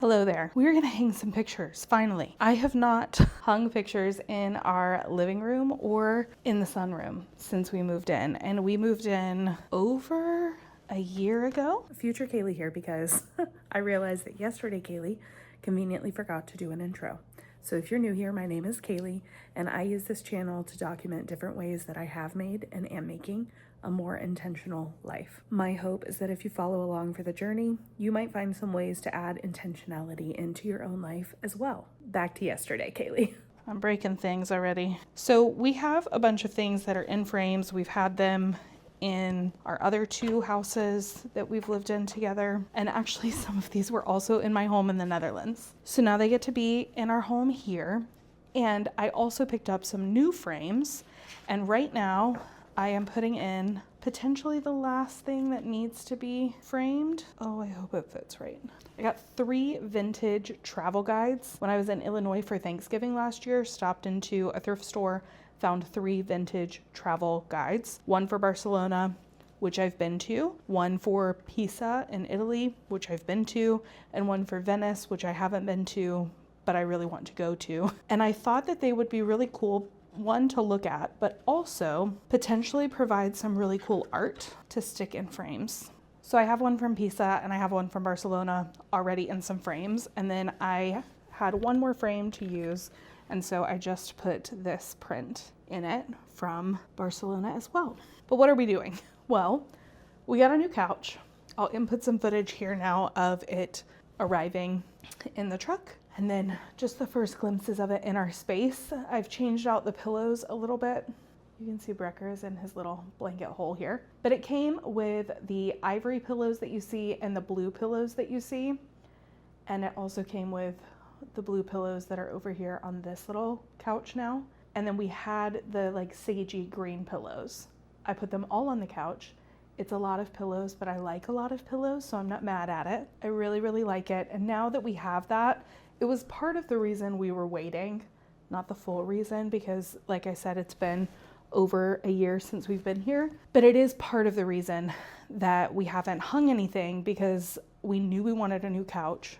Hello there. We're gonna hang some pictures, finally. I have not hung pictures in our living room or in the sunroom since we moved in. And we moved in over a year ago. Future Kaylee here because I realized that yesterday Kaylee conveniently forgot to do an intro. So if you're new here, my name is Kaylee and I use this channel to document different ways that I have made and am making a more intentional life. My hope is that if you follow along for the journey, you might find some ways to add intentionality into your own life as well. Back to yesterday, Kaylee. I'm breaking things already. So we have a bunch of things that are in frames. We've had them in our other two houses that we've lived in together. And actually some of these were also in my home in the Netherlands. So now they get to be in our home here. And I also picked up some new frames. And right now I am putting in potentially the last thing that needs to be framed. Oh, I hope it fits right. I got 3 vintage travel guides. When I was in Illinois for Thanksgiving last year, stopped into a thrift store, found 3 vintage travel guides. One for Barcelona, which I've been to, one for Pisa in Italy, which I've been to, and one for Venice, which I haven't been to, but I really want to go to. And I thought that they would be really cool, one to look at, but also potentially provide some really cool art to stick in frames. So I have one from Pisa and I have one from Barcelona already in some frames. And then I had one more frame to use. And so I just put this print in it from Barcelona as well. But what are we doing? Well, we got a new couch. I'll input some footage here now of it arriving in the truck. And then just the first glimpses of it in our space. I've changed out the pillows a little bit. You can see Brecker's in his little blanket hole here. But it came with the ivory pillows that you see and the blue pillows that you see. And it also came with the blue pillows that are over here on this little couch now. And then we had the like sagey green pillows. I put them all on the couch. It's a lot of pillows, but I like a lot of pillows, so I'm not mad at it. I really, really like it. And now that we have that, it was part of the reason we were waiting, not the full reason, because like I said, it's been over a year since we've been here, but it is part of the reason that we haven't hung anything because we knew we wanted a new couch.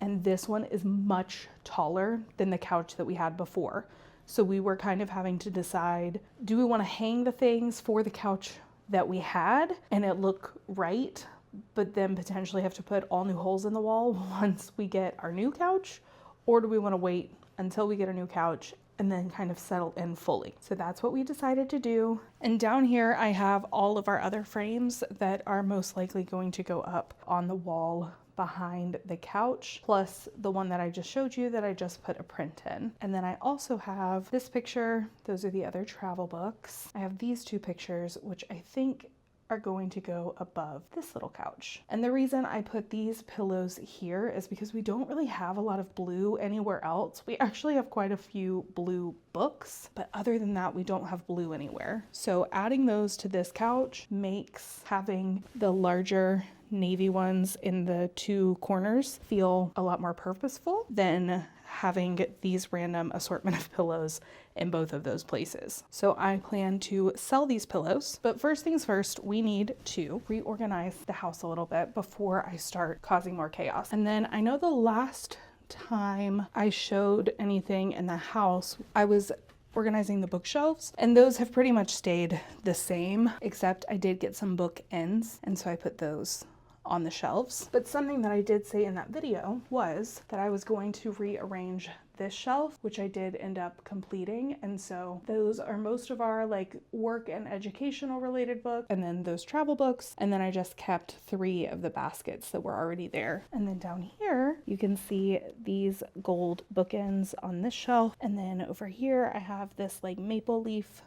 And this one is much taller than the couch that we had before. So we were kind of having to decide, do we want to hang the things for the couch that we had and it look right, but then potentially have to put all new holes in the wall once we get our new couch? Or do we want to wait until we get a new couch and then kind of settle in fully? So that's what we decided to do. And down here I have all of our other frames that are most likely going to go up on the wall behind the couch, plus the one that I just showed you that I just put a print in. And then I also have this picture. Those are the other travel books. I have these 2 pictures, which I think are going to go above this little couch. And the reason I put these pillows here is because we don't really have a lot of blue anywhere else. We actually have quite a few blue books, but other than that, we don't have blue anywhere. So adding those to this couch makes having the larger navy ones in the 2 corners feel a lot more purposeful than having these random assortment of pillows in both of those places. So I plan to sell these pillows, but first things first, we need to reorganize the house a little bit before I start causing more chaos. And then I know the last time I showed anything in the house, I was organizing the bookshelves, and those have pretty much stayed the same, except I did get some book ends, and so I put those on the shelves. But something that I did say in that video was that I was going to rearrange this shelf, which I did end up completing. And so those are most of our like work and educational related books, and then those travel books. And then I just kept 3 of the baskets that were already there. And then down here, you can see these gold bookends on this shelf. And then over here, I have this like maple leaf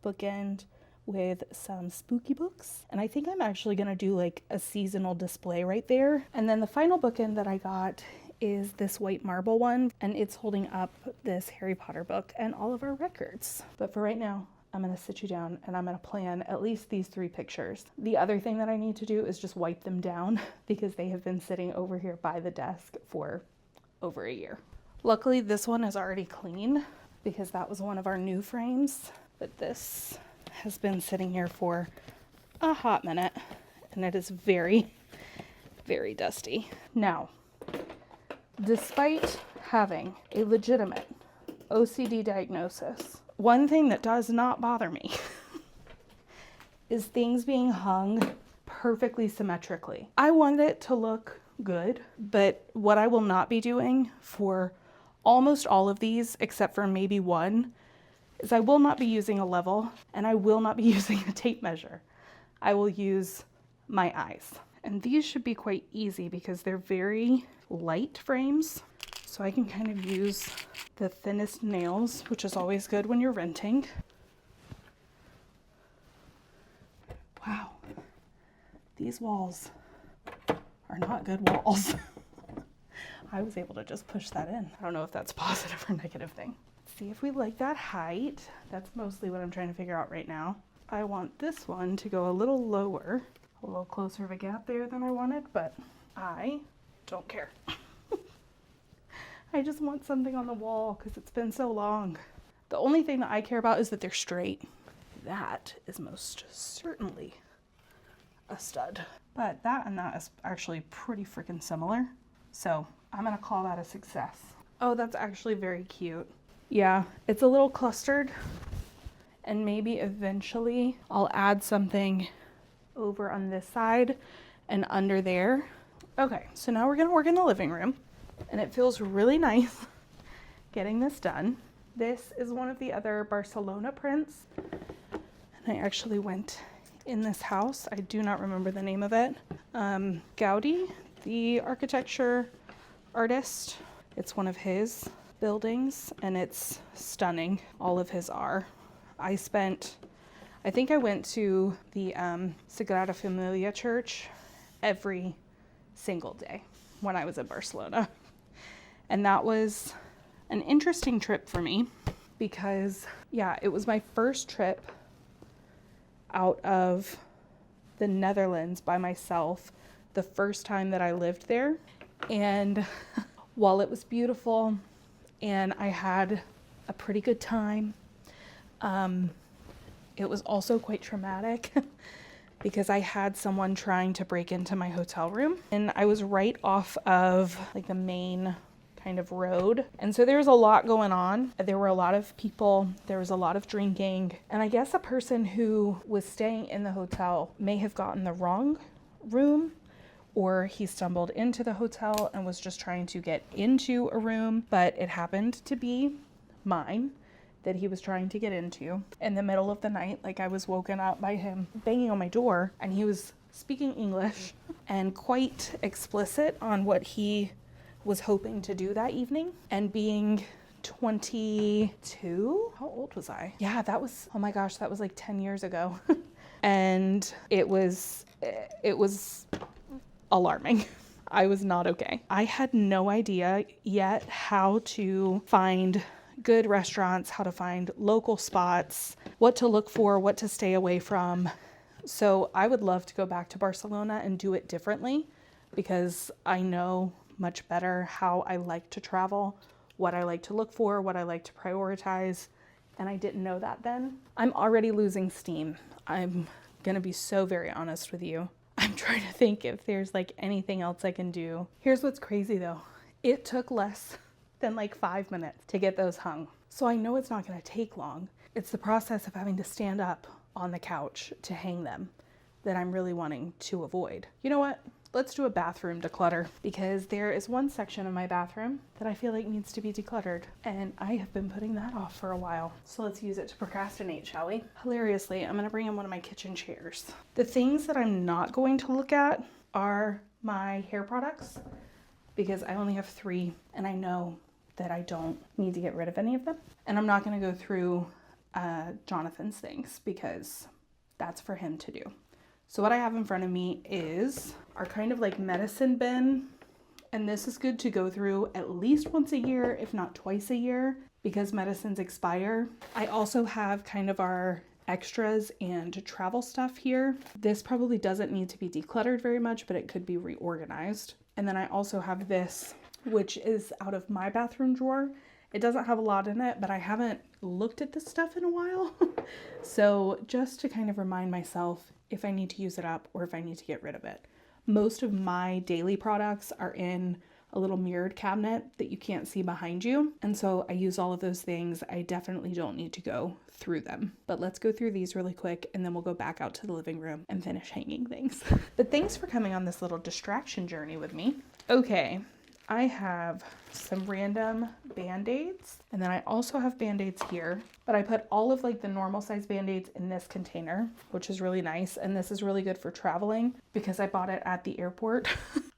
bookend with some spooky books. And I think I'm actually gonna do like a seasonal display right there. And then the final bookend that I got is this white marble one, and it's holding up this Harry Potter book and all of our records. But for right now, I'm gonna sit you down and I'm gonna plan at least these 3 pictures. The other thing that I need to do is just wipe them down because they have been sitting over here by the desk for over a year. Luckily, this one is already clean because that was one of our new frames, but this has been sitting here for a hot minute and it is very, very dusty. Now, Despite having a legitimate OCD diagnosis, one thing that does not bother me is things being hung perfectly symmetrically. I want it to look good, but what I will not be doing for almost all of these, except for maybe one, is I will not be using a level and I will not be using a tape measure. I will use my eyes. And these should be quite easy because they're very light frames. So I can kind of use the thinnest nails, which is always good when you're renting. Wow, these walls are not good walls. I was able to just push that in. I don't know if that's a positive or negative thing. Let's see if we like that height. That's mostly what I'm trying to figure out right now. I want this one to go a little lower, a little closer of a gap there than I wanted, but I don't care. I just want something on the wall because it's been so long. The only thing that I care about is that they're straight. That is most certainly a stud. But that and that is actually pretty freaking similar. So I'm gonna call that a success. Oh, that's actually very cute. Yeah, it's a little clustered. And maybe eventually I'll add something over on this side and under there. Okay, so now we're gonna work in the living room. And it feels really nice getting this done. This is one of the other Barcelona prints. And I actually went in this house. I do not remember the name of it. Gaudi, the architecture artist. It's one of his buildings and it's stunning. All of his are. I think I went to the Sagrada Familia church every single day when I was in Barcelona. And that was an interesting trip for me because, yeah, it was my first trip out of the Netherlands by myself, the first time that I lived there. And while it was beautiful and I had a pretty good time, it was also quite traumatic because I had someone trying to break into my hotel room and I was right off of like the main kind of road. And so there was a lot going on. There were a lot of people, there was a lot of drinking. And I guess a person who was staying in the hotel may have gotten the wrong room, or he stumbled into the hotel and was just trying to get into a room, but it happened to be mine that he was trying to get into. In the middle of the night, like I was woken up by him banging on my door and he was speaking English and quite explicit on what he was hoping to do that evening. And being 22, how old was I? Yeah, that was, oh my gosh, that was like 10 years ago. And it was alarming. I was not okay. I had no idea yet how to find good restaurants, how to find local spots, what to look for, what to stay away from. So I would love to go back to Barcelona and do it differently because I know much better how I like to travel, what I like to look for, what I like to prioritize. And I didn't know that then. I'm already losing steam. I'm gonna be so very honest with you. I'm trying to think if there's like anything else I can do. Here's what's crazy though. It took less than like 5 minutes to get those hung. So I know it's not gonna take long. It's the process of having to stand up on the couch to hang them that I'm really wanting to avoid. You know what? Let's do a bathroom declutter because there is one section of my bathroom that I feel like needs to be decluttered and I have been putting that off for a while. So let's use it to procrastinate, shall we? Hilariously, I'm gonna bring in one of my kitchen chairs. The things that I'm not going to look at are my hair products because I only have 3 and I know that I don't need to get rid of any of them. And I'm not gonna go through Jonathan's things because that's for him to do. So what I have in front of me is our kind of like medicine bin. And this is good to go through at least once a year, if not twice a year, because medicines expire. I also have kind of our extras and travel stuff here. This probably doesn't need to be decluttered very much, but it could be reorganized. And then I also have this, which is out of my bathroom drawer. It doesn't have a lot in it, but I haven't looked at this stuff in a while. So just to kind of remind myself if I need to use it up or if I need to get rid of it. Most of my daily products are in a little mirrored cabinet that you can't see behind you. And so I use all of those things. I definitely don't need to go through them. But let's go through these really quick and then we'll go back out to the living room and finish hanging things. But thanks for coming on this little distraction journey with me. Okay, I have some random Band-Aids, and then I also have Band-Aids here, but I put all of like the normal size Band-Aids in this container, which is really nice. And this is really good for traveling because I bought it at the airport.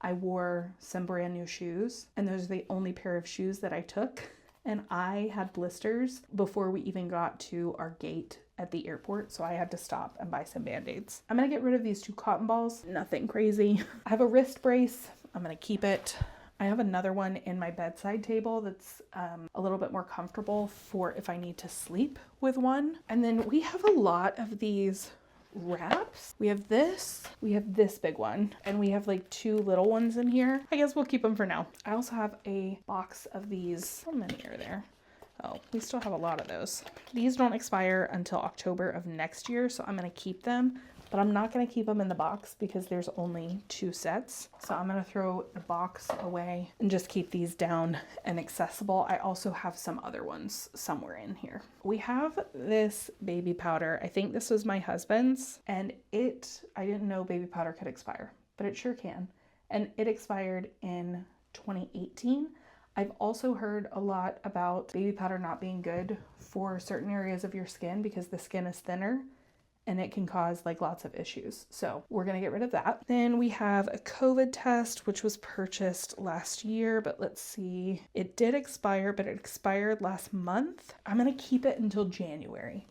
I wore some brand new shoes, and those are the only pair of shoes that I took. And I had blisters before we even got to our gate at the airport, so I had to stop and buy some Band-Aids. I'm gonna get rid of these 2 cotton balls, nothing crazy. I have a wrist brace, I'm gonna keep it. I have another one in my bedside table that's a little bit more comfortable for if I need to sleep with one. And then we have a lot of these wraps. We have this big one, and we have like 2 little ones in here. I guess we'll keep them for now. I also have a box of these. How many are there? Oh, we still have a lot of those. These don't expire until October of next year, so I'm gonna keep them. But I'm not going to keep them in the box because there's only 2 sets. So I'm going to throw the box away and just keep these down and accessible. I also have some other ones somewhere in here. We have this baby powder. I think this was my husband's, and I didn't know baby powder could expire, but it sure can. And it expired in 2018. I've also heard a lot about baby powder not being good for certain areas of your skin because the skin is thinner, and it can cause like lots of issues. So we're gonna get rid of that. Then we have a COVID test, which was purchased last year, but let's see. It did expire, but it expired last month. I'm gonna keep it until January,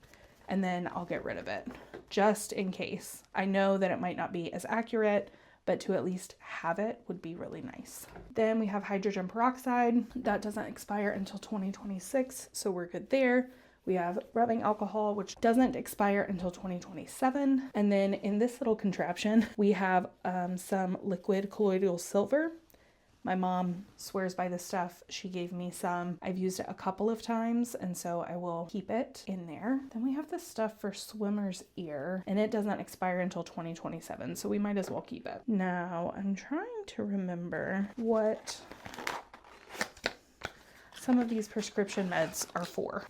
and then I'll get rid of it just in case. I know that it might not be as accurate, but to at least have it would be really nice. Then we have hydrogen peroxide. That doesn't expire until 2026, so we're good there. We have rubbing alcohol, which doesn't expire until 2027. And then in this little contraption, we have some liquid colloidal silver. My mom swears by this stuff. She gave me some. I've used it a couple of times, and so I will keep it in there. Then we have this stuff for swimmer's ear, and it doesn't expire until 2027, so we might as well keep it. Now, I'm trying to remember what some of these prescription meds are for.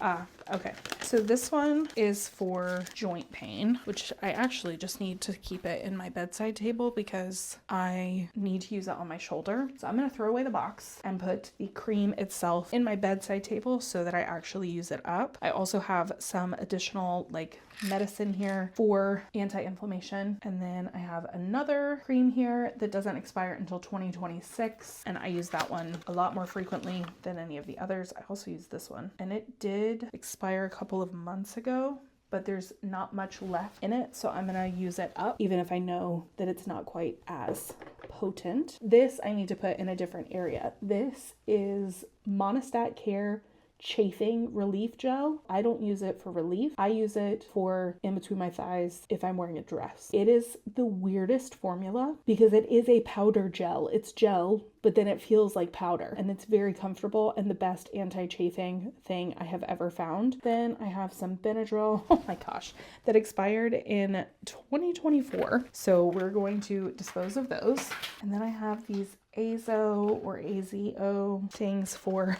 Okay. So this one is for joint pain, which I actually just need to keep it in my bedside table because I need to use it on my shoulder. So I'm going to throw away the box and put the cream itself in my bedside table so that I actually use it up. I also have some additional like medicine here for anti-inflammation. And then I have another cream here that doesn't expire until 2026. And I use that one a lot more frequently than any of the others. I also use this one, and it did expire a couple of months ago, but there's not much left in it. So I'm going to use it up, even if I know that it's not quite as potent. This I need to put in a different area. This is Monistat Care chafing relief gel. I don't use it for relief. I use it for in between my thighs if I'm wearing a dress. It is the weirdest formula because it is a powder gel. It's gel, but then it feels like powder, and it's very comfortable and the best anti-chafing thing I have ever found. Then I have some Benadryl, oh my gosh, that expired in 2024. So we're going to dispose of those. And then I have these Azo or AZO things for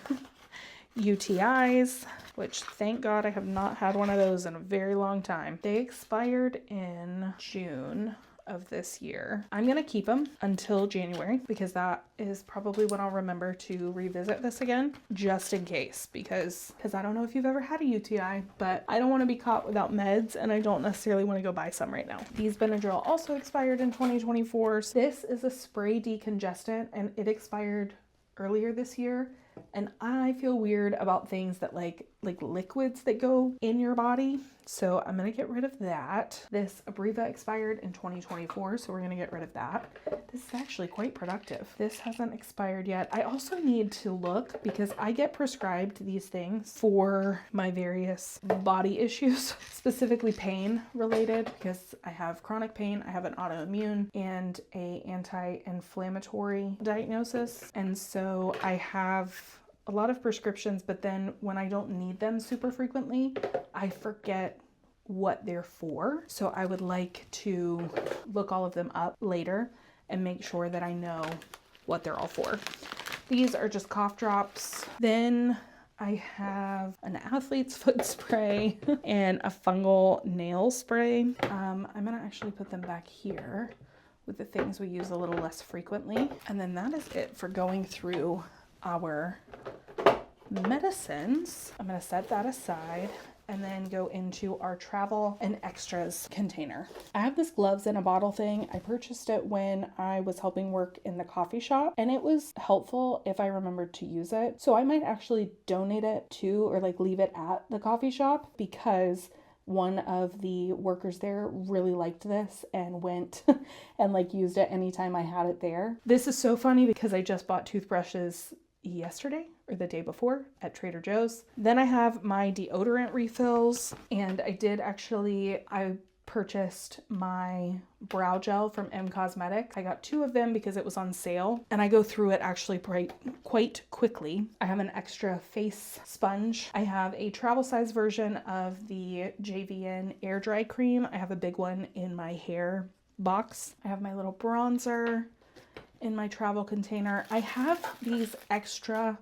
UTIs, which thank God I have not had one of those in a very long time. They expired in June of this year. I'm gonna keep them until January because that is probably when I'll remember to revisit this again, just in case, because I don't know if you've ever had a UTI, but I don't want to be caught without meds, and I don't necessarily want to go buy some right now. These Benadryl also expired in 2024. This is a spray decongestant, and it expired earlier this year. And I feel weird about things that like liquids that go in your body. So I'm going to get rid of that. This Abreva expired in 2024, so we're going to get rid of that. This is actually quite productive. This hasn't expired yet. I also need to look because I get prescribed these things for my various body issues, specifically pain related, because I have chronic pain, I have an autoimmune and a anti-inflammatory diagnosis. And so I have a lot of prescriptions, but then when I don't need them super frequently, I forget what they're for. So I would like to look all of them up later and make sure that I know what they're all for. These are just cough drops. Then I have an athlete's foot spray and a fungal nail spray. I'm gonna actually put them back here with the things we use a little less frequently. And then that is it for going through our medicines. I'm gonna set that aside and then go into our travel and extras container. I have this gloves in a bottle thing. I purchased it when I was helping work in the coffee shop, and it was helpful if I remembered to use it. So I might actually donate it to, or like leave it at the coffee shop, because one of the workers there really liked this and went and like used it anytime I had it there. This is so funny because I just bought toothbrushes yesterday or the day before at Trader Joe's. Then I have my deodorant refills, and I purchased my brow gel from M Cosmetics. I got 2 of them because it was on sale, and I go through it actually quite quickly. I have an extra face sponge. I have a travel size version of the JVN air dry cream. I have a big one in my hair box. I have my little bronzer in my travel container. I have these extra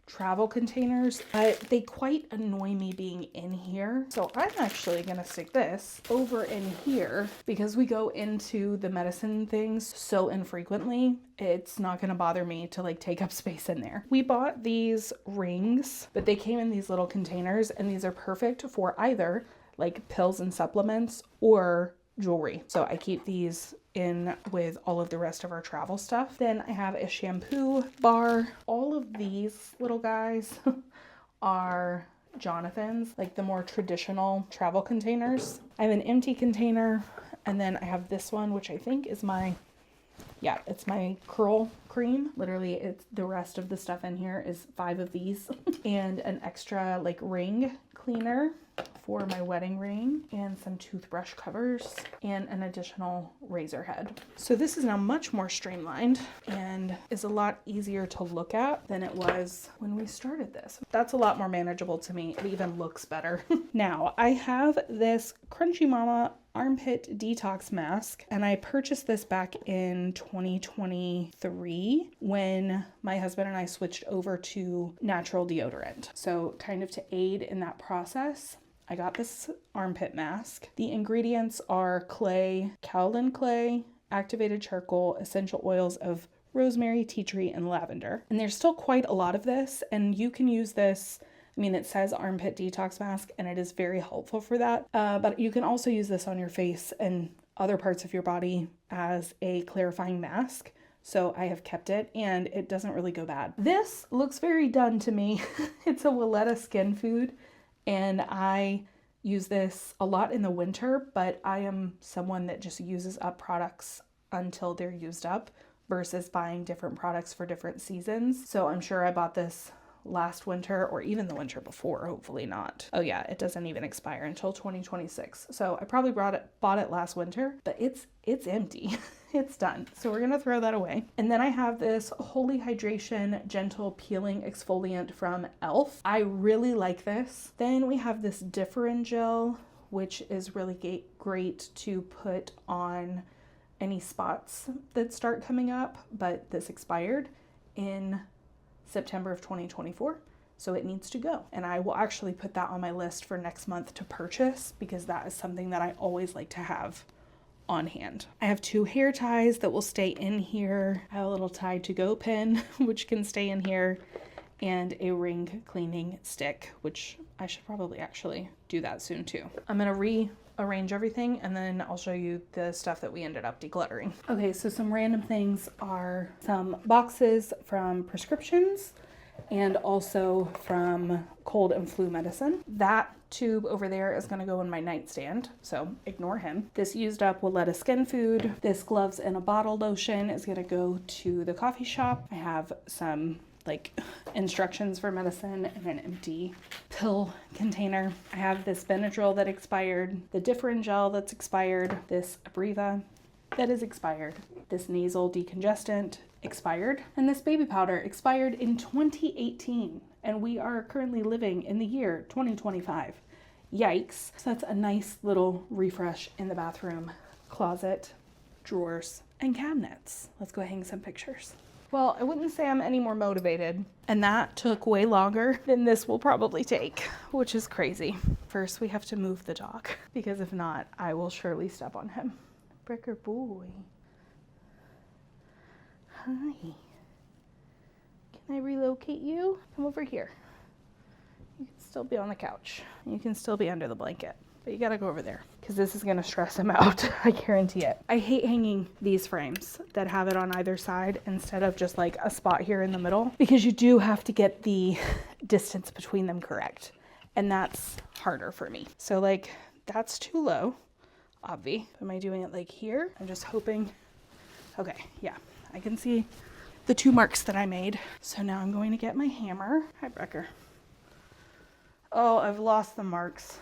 travel containers, but they quite annoy me being in here. So I'm actually gonna stick this over in here because we go into the medicine things so infrequently. It's not gonna bother me to like take up space in there. We bought these rings, but they came in these little containers, and these are perfect for either like pills and supplements or jewelry. So I keep these in with all of the rest of our travel stuff. Then I have a shampoo bar. All of these little guys are Jonathan's, like the more traditional travel containers. I have an empty container, and then I have this one, which I think is it's my curl cream. Literally, it's the rest of the stuff in here is 5 of these and an extra like ring cleaner for my wedding ring, and some toothbrush covers, and an additional razor head. So this is now much more streamlined and is a lot easier to look at than it was when we started this. That's a lot more manageable to me. It even looks better. Now I have this Crunchy Mama armpit detox mask, and I purchased this back in 2023 when my husband and I switched over to natural deodorant. So kind of to aid in that process, I got this armpit mask. The ingredients are clay, kaolin clay, activated charcoal, essential oils of rosemary, tea tree, and lavender. And there's still quite a lot of this, and you can use this. I mean, it says armpit detox mask, and it is very helpful for that. But you can also use this on your face and other parts of your body as a clarifying mask. So I have kept it, and it doesn't really go bad. This looks very done to me. It's a Willetta Skin Food, and I use this a lot in the winter, but I am someone that just uses up products until they're used up versus buying different products for different seasons. So I'm sure I bought this last winter, or even the winter before, hopefully not. Oh yeah, it doesn't even expire until 2026. So I probably bought it last winter, but it's empty. It's done. So we're gonna throw that away. And then I have this Holy Hydration Gentle Peeling Exfoliant from e.l.f. I really like this. Then we have this Differin Gel, which is really great to put on any spots that start coming up, but this expired in September of 2024, so it needs to go. And I will actually put that on my list for next month to purchase, because that is something that I always like to have on hand. I have 2 hair ties that will stay in here. I have a little tie to go pin, which can stay in here, and a ring cleaning stick, which I should probably actually do that soon too. I'm gonna rearrange everything, and then I'll show you the stuff that we ended up decluttering. Okay, so some random things are some boxes from prescriptions and also from cold and flu medicine. That tube over there is gonna go in my nightstand, so ignore him. This used up Willetta Skin Food. This gloves in a bottle lotion is gonna go to the coffee shop. I have some like instructions for medicine and an empty pill container. I have this Benadryl that expired, the Differin Gel that's expired, this Abreva that is expired, this nasal decongestant expired, and this baby powder expired in 2018, and we are currently living in the year 2025. Yikes. So that's a nice little refresh in the bathroom closet, drawers, and cabinets. Let's go hang some pictures. Well, I wouldn't say I'm any more motivated, and that took way longer than this will probably take, which is crazy. First, we have to move the dog, because if not, I will surely step on him. Bricker boy. Hi. Can I relocate you? Come over here. You can still be on the couch. You can still be under the blanket. But you gotta go over there because this is gonna stress him out. I guarantee it. I hate hanging these frames that have it on either side instead of just like a spot here in the middle, because you do have to get the distance between them correct. And that's harder for me. So like that's too low, obvi. Am I doing it like here? I'm just hoping. Okay, yeah, I can see the 2 marks that I made. So now I'm going to get my hammer. Hi, Brecker. Oh, I've lost the marks.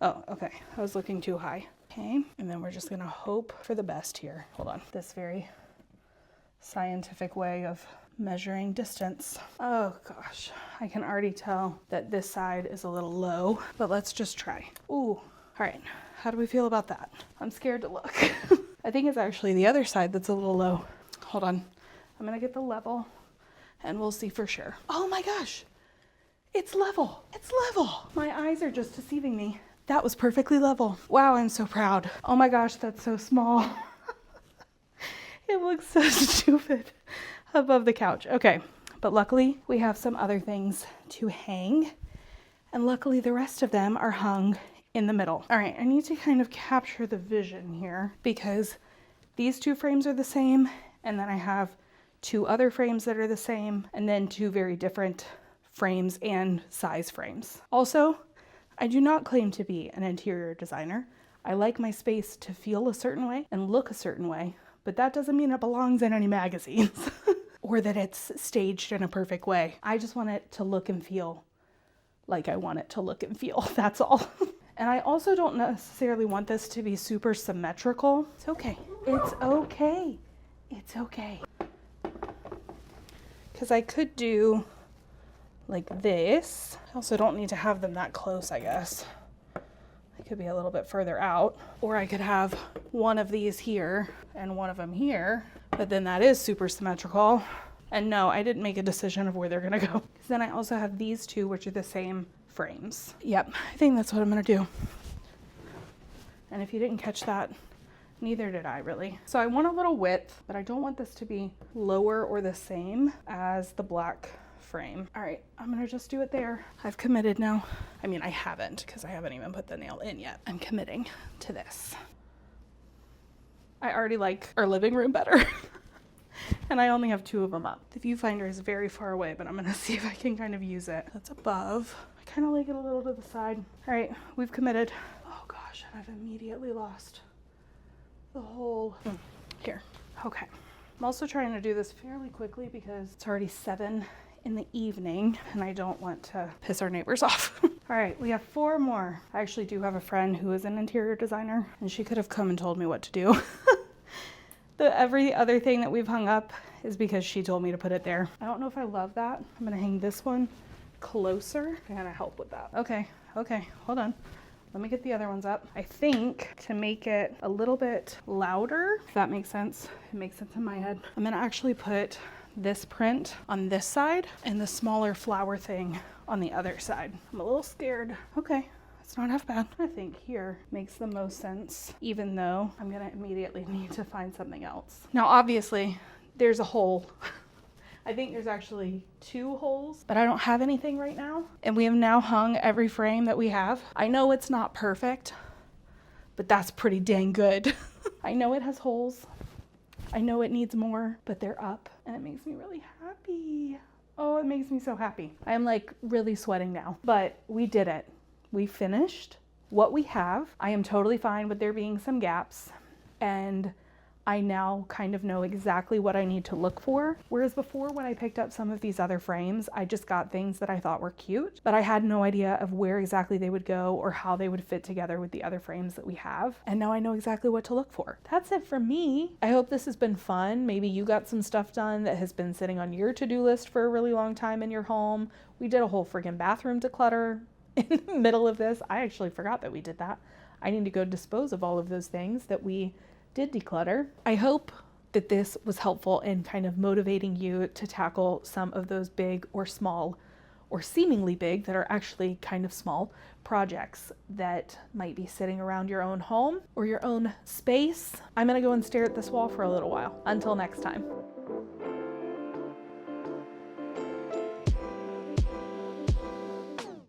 Oh, okay. I was looking too high. Okay, and then we're just gonna hope for the best here. Hold on. This very scientific way of measuring distance. Oh gosh, I can already tell that this side is a little low, but let's just try. Ooh, all right. How do we feel about that? I'm scared to look. I think it's actually the other side that's a little low. Hold on. I'm gonna get the level and we'll see for sure. Oh my gosh, it's level. It's level. My eyes are just deceiving me. That was perfectly level. Wow, I'm so proud. Oh my gosh, that's so small. It looks so stupid above the couch. Okay, but luckily we have some other things to hang, and luckily the rest of them are hung in the middle. All right, I need to kind of capture the vision here because these 2 frames are the same, and then I have 2 other frames that are the same, and then 2 very different frames and size frames. Also, I do not claim to be an interior designer. I like my space to feel a certain way and look a certain way, but that doesn't mean it belongs in any magazines or that it's staged in a perfect way. I just want it to look and feel like I want it to look and feel. That's all. And I also don't necessarily want this to be super symmetrical. It's okay. It's okay. It's okay. Because I could do like this. I also don't need to have them that close, I guess. I could be a little bit further out, or I could have one of these here and one of them here, but then that is super symmetrical. And no, I didn't make a decision of where they're gonna go. Because then I also have these 2, which are the same frames. Yep, I think that's what I'm gonna do. And if you didn't catch that, neither did I really. So I want a little width, but I don't want this to be lower or the same as the black frame. All right, I'm gonna just do it there. I've committed now. I mean, I haven't because I haven't even put the nail in yet. I'm committing to this. I already like our living room better. And I only have 2 of them up. The viewfinder is very far away, but I'm gonna see if I can kind of use it. That's above. I kind of like it a little to the side. All right, we've committed. Oh gosh, I've immediately lost the whole here. Okay. I'm also trying to do this fairly quickly because it's already 7 in the evening and I don't want to piss our neighbors off. All right, we have 4 more. I actually do have a friend who is an interior designer and she could have come and told me what to do. Every other thing that we've hung up is because she told me to put it there. I don't know if I love that. I'm gonna hang this one closer to kind of help with that. Okay, hold on. Let me get the other ones up. I think to make it a little bit louder, if that makes sense. It makes sense in my head. I'm gonna actually put this print on this side and the smaller flower thing on the other side. I'm a little scared. Okay, it's not half bad. I think here makes the most sense, even though I'm gonna immediately need to find something else. Now, obviously, there's a hole. I think there's actually 2 holes, but I don't have anything right now. And we have now hung every frame that we have. I know it's not perfect, but that's pretty dang good. I know it has holes. I know it needs more, but they're up and it makes me really happy. Oh, it makes me so happy. I am like really sweating now, but we did it. We finished what we have. I am totally fine with there being some gaps, and I now kind of know exactly what I need to look for. Whereas before, when I picked up some of these other frames, I just got things that I thought were cute, but I had no idea of where exactly they would go or how they would fit together with the other frames that we have. And now I know exactly what to look for. That's it for me. I hope this has been fun. Maybe you got some stuff done that has been sitting on your to-do list for a really long time in your home. We did a whole friggin' bathroom declutter in the middle of this. I actually forgot that we did that. I need to go dispose of all of those things that we did declutter. I hope that this was helpful in kind of motivating you to tackle some of those big or small or seemingly big that are actually kind of small projects that might be sitting around your own home or your own space. I'm gonna go and stare at this wall for a little while. Until next time.